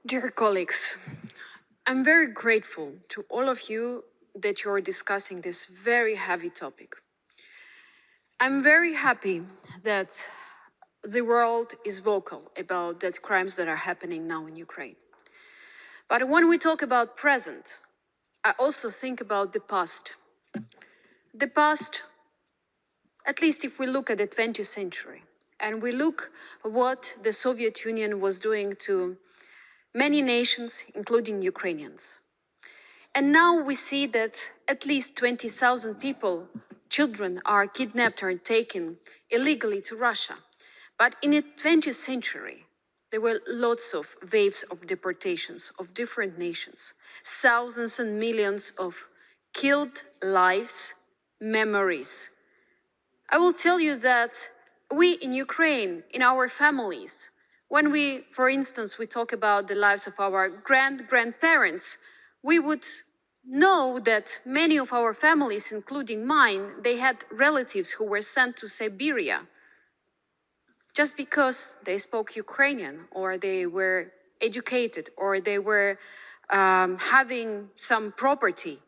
Dear colleagues, I'm very grateful to all of you that you're discussing this very heavy topic. I'm very happy that the world is vocal about the crimes that are happening now in Ukraine. But when we talk about present, I also think about the past. The past, at least if we look at the 20th century, and we look what the Soviet Union was doing to many nations, including Ukrainians. And now we see that at least 20,000 people, children, are kidnapped or taken illegally to Russia. But in the 20th century, there were lots of waves of deportations of different nations, thousands and millions of killed lives, memories. I will tell you that we in Ukraine, in our families, when we, for instance, we talk about the lives of our grandparents, we would know that many of our families, including mine, they had relatives who were sent to Siberia just because they spoke Ukrainian or they were educated or they were having some property.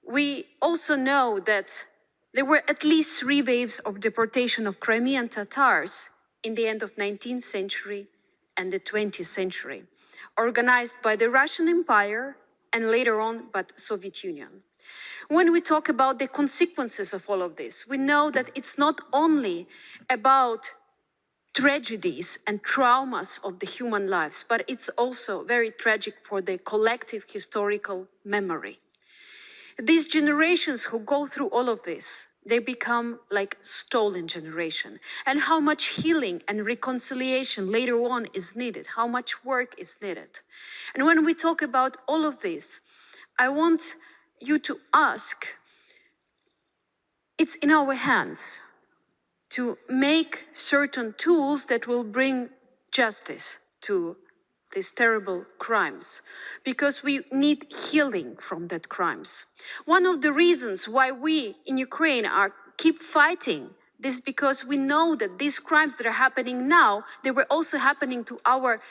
We also know that there were at least 3 waves of deportation of Crimean Tatars in the end of 19th century and the 20th century, organized by the Russian Empire and later on by the Soviet Union. When we talk about the consequences of all of this, we know that it's not only about tragedies and traumas of the human lives, but it's also very tragic for the collective historical memory. These generations who go through all of this, they become like stolen generation. And how much healing and reconciliation later on is needed, how much work is needed. And when we talk about all of this, I want you to ask, it's in our hands to make certain tools that will bring justice to these terrible crimes, because we need healing from that crimes. One of the reasons why we in Ukraine keep fighting this, because we know that these crimes that are happening now, they were also happening to our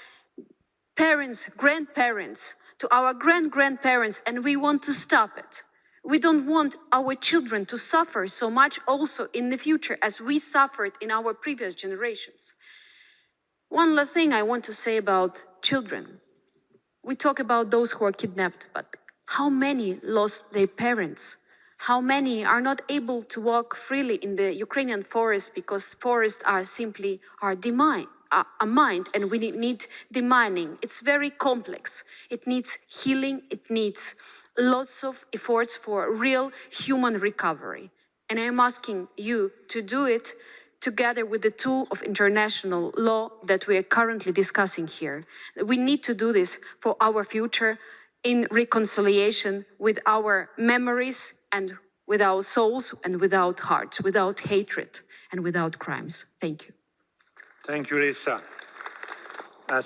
parents, grandparents, to our grandparents, and we want to stop it. We don't want our children to suffer so much also in the future as we suffered in our previous generations. One last thing I want to say about children. We talk about those who are kidnapped, but how many lost their parents? How many are not able to walk freely in the Ukrainian forest because forests are simply mined, and we need demining. It's very complex. It needs healing. It needs lots of efforts for real human recovery. And I'm asking you to do it together with the tool of international law that we are currently discussing here. We need to do this for our future in reconciliation with our memories and with our souls and without hearts, without hatred and without crimes. Thank you. Thank you, Lisa.